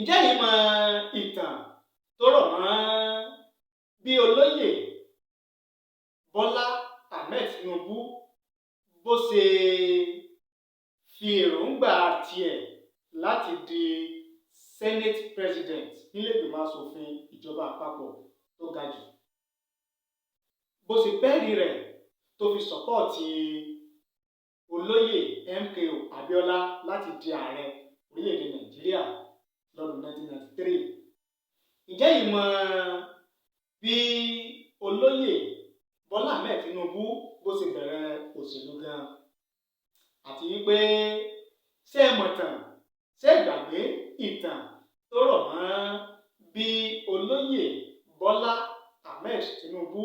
ǹjẹ́ yìí mọ ìtàn tó rọ̀ mọ́ bí olóyè Bọ́lá Hammed Tinubu bó ṣe fi èròǹgbà tiẹ̀ láti di Senate President nílé ìgbìmọ̀ asòfin ìjọba àpapọ̀ tó ga jù, bó ṣe bẹ́ẹ̀rì rẹ̀ tó fi sọ́pọ́ọ̀tì olóyè M.K.O Abiola láti di ààrẹ orílẹ̀-èdè Nàìjíríà lọ́dún 1993. ǹjẹ́ yìí mọ bí olóyè Bọ́lá Hammed Tinubu bó ṣe bẹ̀rẹ̀ òṣèlú gan, àti wípé ṣé ẹ mọ̀tàn, ṣé ẹ gbàgbé ìtàn tó rọ̀ mọ́ bí olóyè Bọ́lá Hammed Tinubu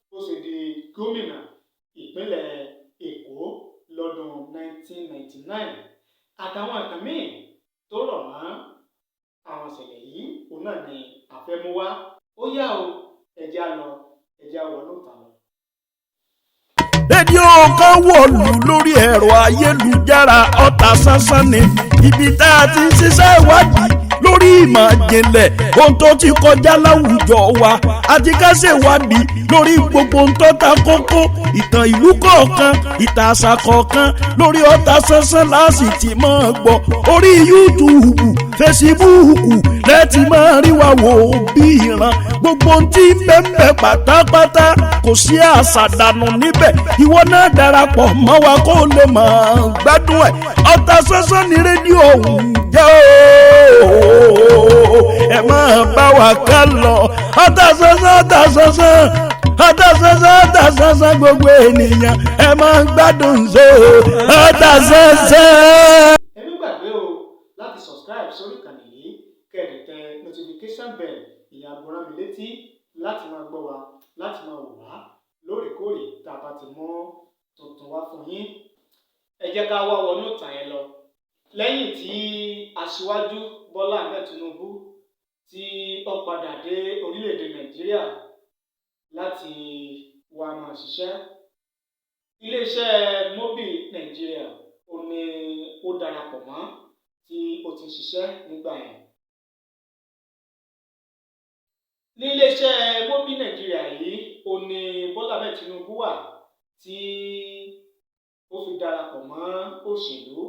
bó ṣe di gómìnà ìpínlẹ̀ Èkó lọ́dún 1999 àtàwọn ìtàn míì tó rọ̀ mọ́ àwọn ìṣẹ̀lẹ̀ yìí, òun náà ni àfẹ́múwá. Ó yá o, ẹja lọ, ẹja wọnú ìtàn lọ. rédíò kan wọ̀lú lórí ẹ̀rọ ayélujára Ọ̀tàsánsán ni ibi tá a ti ń ṣiṣẹ́ ìwádìí lórí ìmọ̀ ìjìnlẹ̀ ohun tó ti kọjá láwùjọ wa àti ká ṣèwádìí lórí gbogbo ohun tó ta kókó ìtàn ìlú kọ̀ọ̀kan ìtàn àṣà kọ̀ọ̀kan lórí Ọ̀tàsánsán láàsì tí máa gbọ́ orí YouTube Facebook lẹ́tì máa rí wa wò bí ìran gbogbo ohun tí bẹ́ẹ̀ pátápátá kò sí àṣàdànù níbẹ̀ ìwọ náà darapọ̀ mọ́ wa kó lè máa gbádùn ẹ̀ Ọ̀tàsánsán ní rédíò ọ̀hún jẹ́ ooo ẹ máa bá wa ká lọ Ọ̀tàsánsán gbogbo ènìyàn ẹ máa gbádùn ṣe Ọ̀tàsánsán. ẹ má gbàgbé o láti subscribe sórí ìkànnì yìí kẹ́ẹ̀dẹ̀ tẹ notification bell ìyẹn aago rán mi létí láti máa gbọ́ wa láti máa wò wá lóòrèkóòrè tá a bá ti mú tuntun wá fún yín. ẹ jẹ́ ká wá wọnú ìtàn yẹn lọ. lẹ́yìn tí aṣíwájú Bọ́lá Hammed Tinubu tí ó padà dé orílẹ̀-èdè Nàìjíríà láti wá máa ṣiṣẹ́, iléeṣẹ́ mobi Nàìjíríà ó ní ó darapọ̀ mọ́ tí ó ti ṣiṣẹ́ nígbà yẹn. ní iléeṣẹ́ mobi Nàìjíríà yìí ó ní Bọ́lá Hammed Tinubu wà tí ó fi darapọ̀ mọ́ òṣèlú.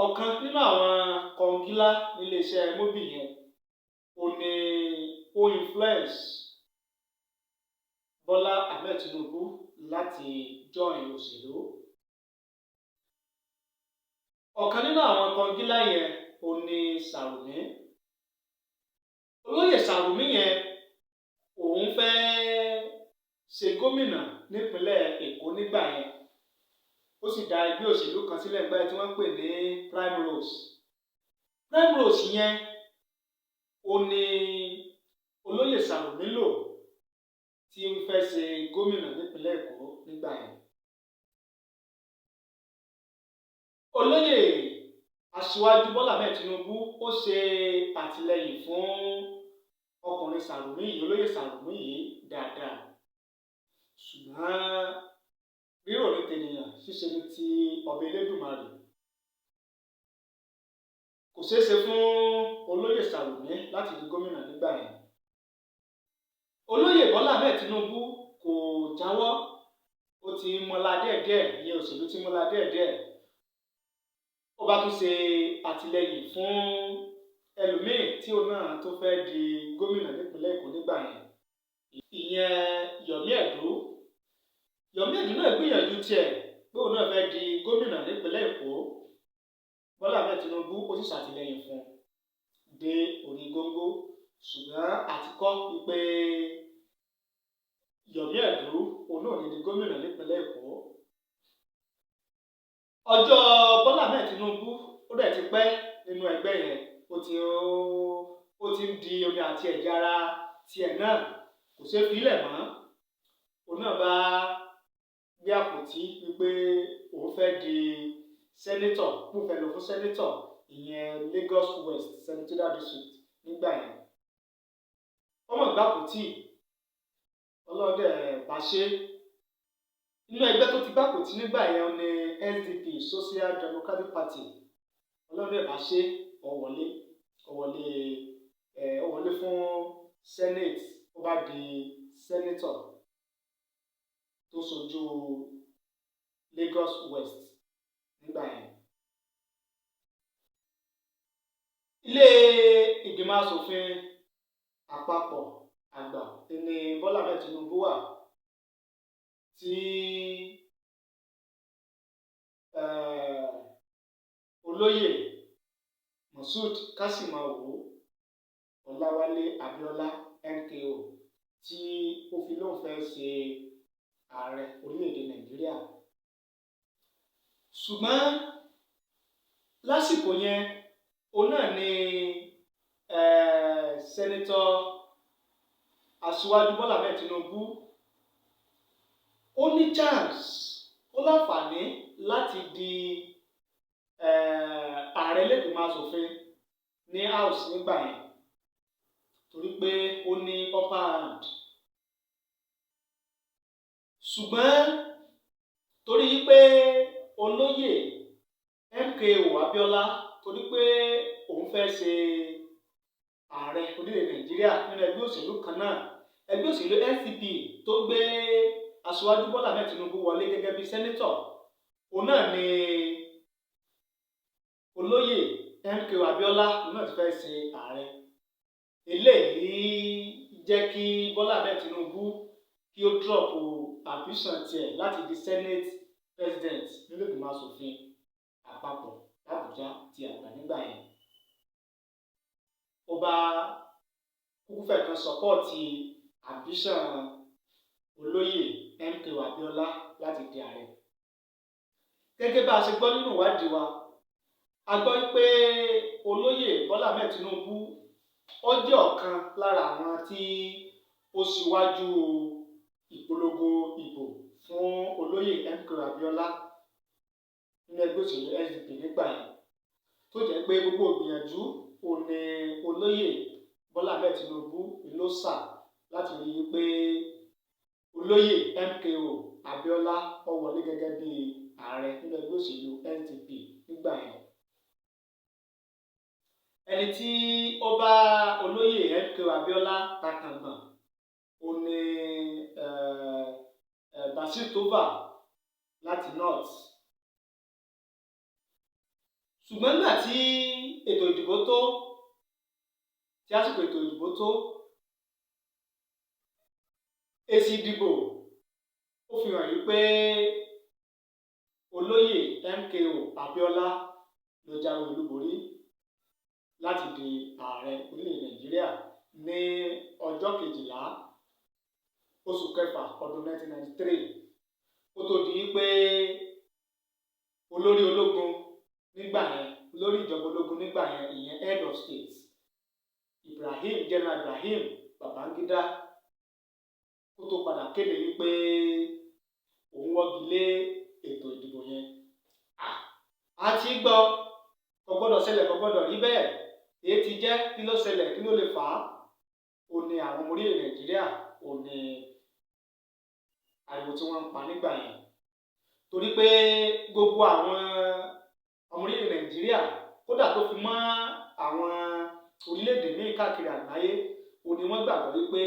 ọ̀kan nínú àwọn kọngílá níléeṣẹ́ mobi yẹn ó ní ó influence Bọ́lá Hammed Tinubu láti join òṣèlú. ọ̀kan nínú àwọn kọngílá yẹn ó ní Sàrùmí. olóyè Sàrùmí yẹn òun fẹ́ ṣe gómìnà nípínlẹ̀ Èkó nígbà yẹn, ó sì dá ẹgbẹ́ òṣèlú kan sílẹ̀ nígbà tí wọ́n ń pè ní Prime Rose yẹn ó ní olóyè Sàrùmí lò tí ń fẹ́ ṣe gómìnà nípínlẹ̀ Èkó nígbà yẹn. olóyè aṣíwájú Bọ́lá Hammed Tinubu ó ṣe àtìlẹ́yìn fún ọkùnrin Sàrùmí yìí, olóyè Sàrùmí yìí dáadáa, ṣùgbọ́n rírò ní tènìyàn ṣíṣe ní ti ọba Elédùmarè. kò ṣeé ṣe fún olóyè Sàrùmí láti di gómìnà nígbà yẹn. olóyè Bọ́lá Hammed Tinubu kò jáwọ́, ó ti mọ́lá díẹ̀díẹ̀, ìyẹn òṣèlú ti mọ́lá díẹ̀díẹ̀. ó bá tún ṣe àtìlẹ́yìn fún ẹlòmíì tí òun náà tó fẹ́ di gómìnà nípínlẹ̀ Èkó nígbà yẹn, ìyẹn Yomi Edo. Yomi Edo náà gbìyànjú tiẹ̀ pé òun náà fẹ́ di gómìnà nípínlẹ̀ Èkó. Bọ́lá Hammed Tinubu ó sì ṣàtìlẹ́yìn fún dé orí góńgó, ṣùgbọ́n àtikọ́ wípé Yomi Edo òun náà ní di gómìnà nípínlẹ̀ Èkó. ọjọ́ Bọ́lá Hammed Tinubu ó dẹ̀ ti pẹ́ nínú ẹgbẹ́ yẹn, ó ti ń di omi àti ẹ̀jẹ̀ ara tiẹ̀ náà, kò ṣeé fi ilẹ̀ mọ́. òun náà bá gbé àpótí wípé òun fẹ́ di sẹ́nétọ̀, òun fẹ́ lọ fún sẹ́nétọ̀ ìyẹn Lagos West Senatorial District nígbà yẹn. ọmọ ìgbàpótí ọlọ́dẹ bá ṣe nínú ẹgbẹ́ tó ti gbàpótí nígbà yẹn ní SDP Social Democratic Party, ọlọ́dẹ bá ṣe ọ̀wọ́lé senate ó bá di senator tó ṣojú Lagos West nígbà yẹn. Ilé ìgbìmọ̀ asòfin àpapọ̀ àgbà ní Bola Hammed Tinubu wà tí olóyè Moshood Kasimawo Ọláwálé Abiola M.K.O tí ó fi lóun fẹ́ ṣe ààrẹ orílẹ̀-èdè Nàìjíríà. Ṣùgbọ́n lásìkò yẹn òun náà ni sẹ́nitọ́ Aṣíwájú Bola Hammed Tinubu ó ní chance, ó láǹfààní láti di ààrẹ ilé-ìgbìmọ̀ asòfin ní house nígbà yẹn torí pé ó ní upper hand. Ṣùgbọ́n torí pé olóyè M.K.O Abiola torí pé òun fẹ́ ṣe ààrẹ orílẹ̀ Nàìjíríà nínú ẹgbẹ́ òṣèlú kan náà, ẹgbẹ́ òṣèlú SDP tó gbé Aṣíwájú Bola Hammed Tinubu wọlé gẹ́gẹ́ bí sẹ́nítọ̀, òun náà ni olóyè M.K.O Abiola òun náà ti fẹ́ ṣe ààrẹ. Eléyìí jẹ́ kí Bola Hammed Tinubu kí ó drop ambition tiẹ̀ láti di senate president nílé ìgbìmọ̀ asòfin àpapọ̀ l'Àbújá ti àgbà nígbà yẹn. Ó bá kúkú fẹ́ kan sọpọ́ọ̀tì ambition olóyè M.K.O Abiola láti di ààrẹ. Gẹ́gẹ́ bá a ṣe gbọ́ nínú ìwádìí wa, a gbọ́ pé olóyè Bola Hammed Tinubu ó jẹ́ ọ̀kan lára àwọn tí ó ṣíwájú ìpolongo ìbò fún olóyè M.K.O Abiola nínú ẹgbẹ́ òṣèlú SDP nígbà yẹn, tó jẹ́ pé gbogbo ìgbìyànjú òní olóyè Bola Hammed Tinubu ló sà láti rí i pé olóyè M.K.O Abiola ó wọlé gẹ́gẹ́ bí ààrẹ nínú ẹgbẹ́ òṣèlú SDP nígbà yẹn. Ẹni tí ó bá olóyè M.K.O Abiola takàngbọ̀n òní láti north. Ṣùgbọ́n nígbà tí ètò ìdìbò tó, tí àsìkò ètò ìdìbò tó, èsì ìdìbò ó fi hàn wípé olóyè M.K.O Abiola ló jáwé olúborí láti di ààrẹ orílẹ̀ Nàìjíríà ní ọjọ́ 12 oṣù kẹfà ọdún 1993. Ó tó di pé olórí ológun nígbà yẹn, olórí ìjọba ológun nígbà yẹn, ìyẹn head of state General Ibrahim Babangida, kó tó padà kéde wípé òun wọ́gi lé ètò ìdìbò yẹn. A ti gbọ́ kò gbọ́dọ̀ ṣẹlẹ̀, kò gbọ́dọ̀ rí bẹ́ẹ̀, èyí ti jẹ́ kí ló ṣẹlẹ̀, kí ló lè fà á. Ó ní àwọn ọmọ orílẹ̀ Nàìjíríà, ó ní ariwo tí wọ́n ń pa nígbà yẹn, torí pé gbogbo àwọn ọmọ orílẹ̀ Nàìjíríà, kódà tó fi mọ́ àwọn orílẹ̀-èdè míì káàkiri àgbáyé, ó ní wọ́n gbàgbọ́ wípé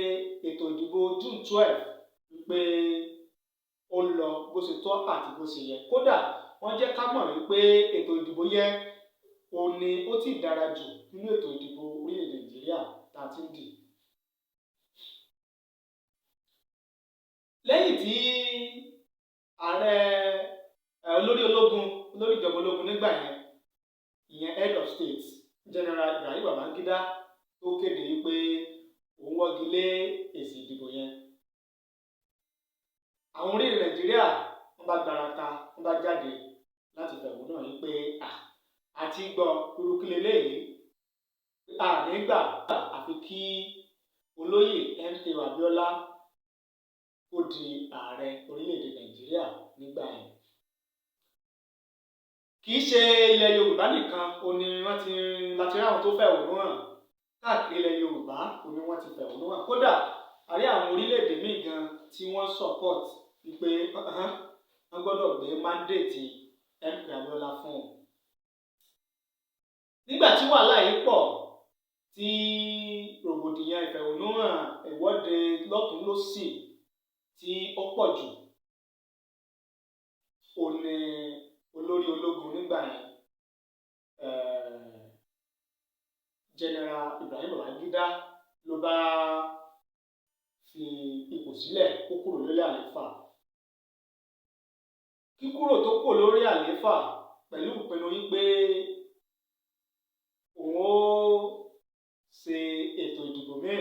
ètò ìdìbò June 12 wípé ó lọ bó ṣe tọ́ àti bó ṣe yẹ. Kódà wọ́n jẹ́ ká mọ̀ wípé ètò ìdìbò yẹn ó ní ó ti dára jù nínú ètò ìdìbò orílẹ̀ Nàìjíríà tá a ti ń dì. Lẹ́yìn tí ààrẹ olórí ìjọba ológun nígbà yẹn, ìyẹn head of state General Ibrahim Babangida tó kéde wípé òun wọ́gi lé èsì ìdìbò yẹn, àwọn orílẹ̀ Nàìjíríà wọ́n bá gbarata, wọ́n bá jáde láti fẹ̀hónú hàn wípé àti gbọ́ irúkílẹ̀ léyìí, nígbà àfi kí olóyè M.K.O Abiola ó di ààrẹ orílẹ̀-èdè Nàìjíríà nígbà yẹn. Kì í ṣe ilẹ̀ Yorùbá nìkan láti rí àwọn tó fẹ̀hónú hàn, káàkiri ilẹ̀ Yorùbá wọ́n ti fẹ̀hónú hàn. Kódà a rí àwọn orílẹ̀-èdè míì gan tí wọ́n support wípé wọ́n gbọ́dọ̀ gbé mandate M.K.O Abiola fún un. Nígbà tí wàhálà yìí pọ̀, tí rògbòdìyàn ìfẹ̀hónúhàn ìwọ́de lọ́tùn lósì tí ó pọ̀ jù ó ní olórí ológun nígbà yẹn General Ibrahim Babangida ló bá fi ipò sílẹ̀ kó kúrò lórí àlééfà. Kíkúrò tó kúrò lórí àlééfà pẹ̀lú ìpinnu wípé òun ó ṣe ètò ìdìbò míì,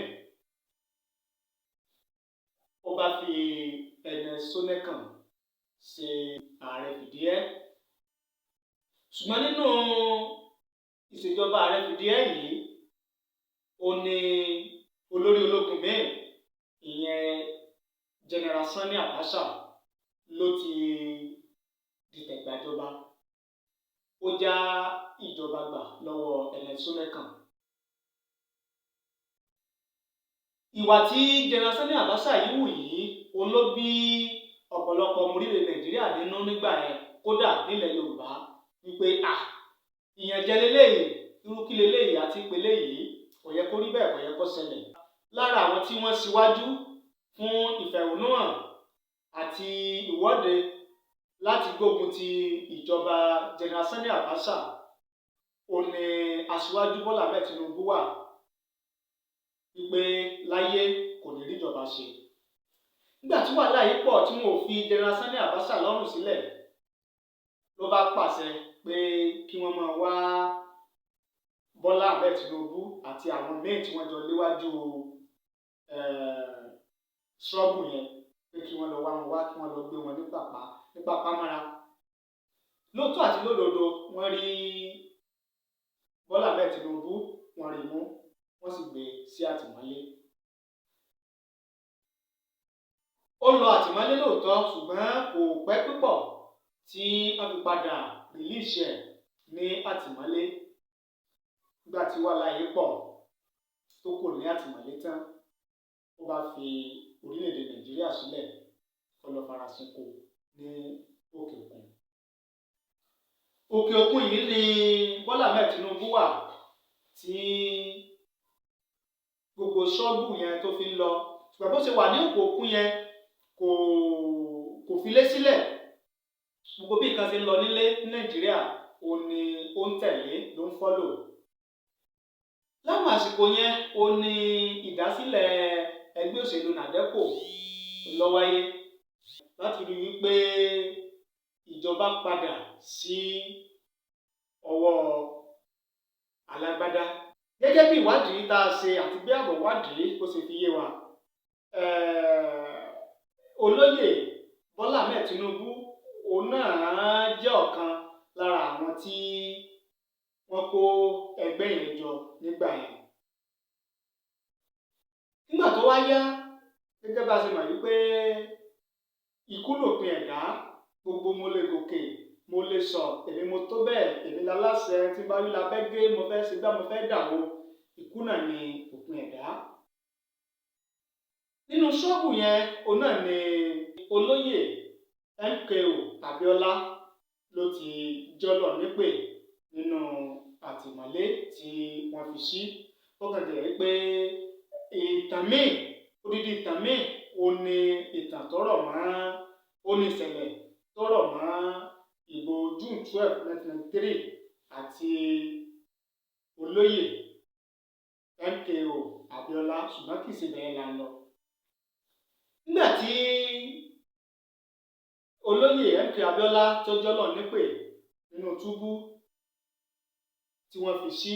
ó bá fi ẹni Sónẹ́kàn ṣe ààrẹ fìdíhẹ́. Ṣùgbọ́n nínú ìṣèjọba ààrẹ fìdíhẹ́ yìí ó ní olórí ológun míì, ìyẹn General Sani Abacha ló ti dìtẹ̀ gbàjọba. Ó já ìjọba gbà lọ́wọ́ ẹni Sónẹ́kàn. Ìwà tí General Sani Abacha yìí wù yìí òun ló bí ọ̀pọ̀lọpọ̀ ọmọ orílẹ̀ Nàìjíríà nínú nígbà yẹn, kódà nílẹ̀ Yorùbá, wípé ìyànjẹ leléyìí, irú kí leléyìí àti ìpele yìí, kò yẹ kó rí bẹ́ẹ̀, kò yẹ kó ṣẹlẹ̀. Lára àwọn tí wọ́n ṣíwájú fún ìfẹ̀hónúhàn àti ìwọ́de láti gbógun ti ìjọba General Sani Abacha ó ní aṣíwájú Bola Hammed Tinubu wà, wípé láyé kò ní ríjọba ṣe. Nígbà tí wàhálà yìí pọ̀ tí wọn ò fi General Sani Abacha lọ́rùn sílẹ̀, ló bá pàṣẹ pé kí wọ́n máa wá Bola Hammed Tinubu àti àwọn míì tí wọ́n jọ léwájú ṣọ́ọ̀bù yẹn, pé kí wọ́n lọ wá wọn wá, kí wọ́n lọ gbé wọn ní pàpá mára. Lóòótọ́ àti lódodo wọ́n rí Bola Hammed Tinubu, wọ́n rí mú, wọ́n sì gbé sí àtìmọ́lé. Ó lọ àtìmọ́lé lóòótọ́, ṣùgbọ́n kò pẹ́ púpọ̀ tí wọ́n fi padà rìlíìsì ẹ̀ ní àtìmọ́lé. Nígbà tí wàhálà yìí pọ̀ tó kò ní àtìmọ́lé tán, ó bá fi orílẹ̀-èdè Nàìjíríà sílẹ̀, ó lọ farasinko ní òkè òkun. Òkè òkun yìí ni Bola Hammed Tinubu wà tí gbogbo ṣọ́ọ̀bù yẹn tó fi ń lọ. Ṣùgbọ́n bó ṣe wà ní òkè òkun yẹn kò filé sílẹ̀. Gbogbo bí nǹkan ṣe ń lọ nílé ní Nàìjíríà ó ní ó ń tẹ̀lé, ló ń fọ́lò. Láwọn àsìkò yẹn ó ní ìdásílẹ̀ ẹgbẹ́ òṣèlú NADECO ló wáyé láti rí wípé ìjọba padà sí ọwọ́ alágbádá. Gẹ́gẹ́ bí ìwádìí tá a ṣe àti bí àbọ̀ ìwádìí ó ṣe fi yé wa, olóyè Bola Hammed Tinubu òun náà jẹ́ ọ̀kan lára àwọn tí wọ́n kó ẹgbẹ́ yẹn jọ nígbà yẹn. Nígbà tó wá yá, gẹ́gẹ́ bá a ṣe mọ̀ wípé ikú lòpin ẹ̀dá, gbogbo mo lè gòkè, mo lè sọ, èmi mo tó bẹ́ẹ̀, èmi láláṣẹ, tí bá wí labẹ́ gé, mo fẹ́ ṣe gbá, mo fẹ́ dàwó, ikú náà ni òpin ẹ̀dá. Nínú ṣọ́ọ̀bù yẹn òun náà ni olóyè M.K.O Abiola ló ti jọ́lọ̀ nípè nínú àtìmọ́lé tí wọ́n fi sí. Ó kàn jẹ́ wípé ìtàn míì, odidi ìtàn míì ó ní ìtàn tó rọ̀ mọ́, ó ní ìṣẹ̀lẹ̀ tó rọ̀ mọ́ ìbò June 12, 1993 àti olóyè M.K.O Abiola, ṣùgbọ́n kì í ṣe bẹ́ẹ̀ la lọ. Nígbà tí olóyè M.K.O Abiola tó jọ́lọ̀ nípè nínú túbú tí wọ́n fi sí,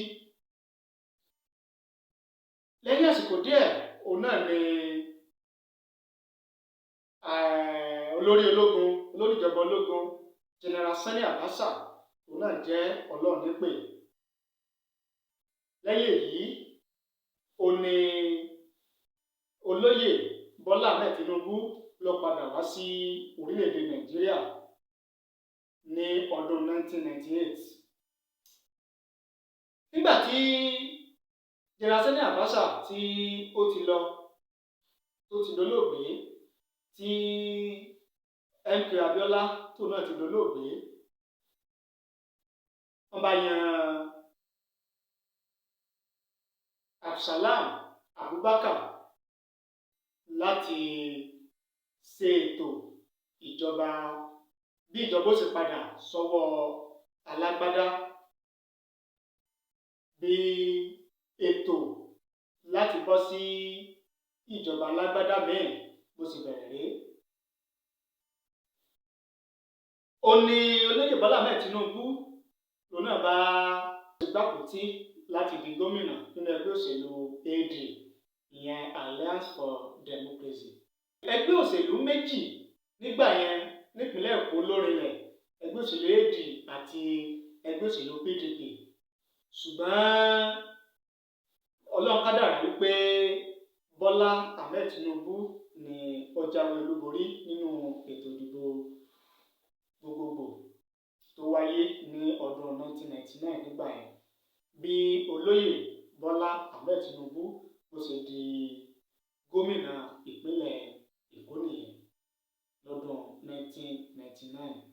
lẹ́yìn àsìkò díẹ̀ òun náà ni olórí ológun, olórí ìjọba ológun General Sani Abacha òun náà jẹ́ ọlọ́run nípè. Lẹ́yìn èyí ó ní olóyè Bola Hammed Tinubu lọ padà wá sí orílẹ̀-èdè Nàìjíríà ní ọdún 1998. Nígbà tí General Sani Abacha tí ó ti lọ, tó ti dolóògbé, tí M.K.O Abiola tó náà ti dolóògbé, wọ́n bá yan Abdulsalam Abubakar láti ṣe ètò ìjọba bí ìjọba ó sì padà sọ́wọ́ alágbádá, bí ètò láti bọ́ sí ìjọba alágbádá míì bó sì bẹ̀rẹ̀ rèé. Ó ní olóyè Bola Hammed Tinubu lòun náà bá gbàpótí láti di gómìnà nínú ẹgbẹ́ òṣèlú AD, ìyẹn Alliance for Democracy. Ẹgbẹ́ òṣèlú méjì nígbà yẹn nípínlẹ̀ Èkó lórinlẹ̀, ẹgbẹ́ òṣèlú AD àti ẹgbẹ́ òṣèlú PDP. Ṣùgbọ́n Ọlọ́run kádàrá wípé Bola Hammed Tinubu ni ó jáwé olúborí nínú ètò ìdìbò gbogbogbò tó wáyé ní ọdún 1999 nígbà yẹn, bí olóyè Bola Hammed Tinubu bó ṣe di gómìnà ìpínlẹ̀ Èkó nìyẹn lọ́dún 1999.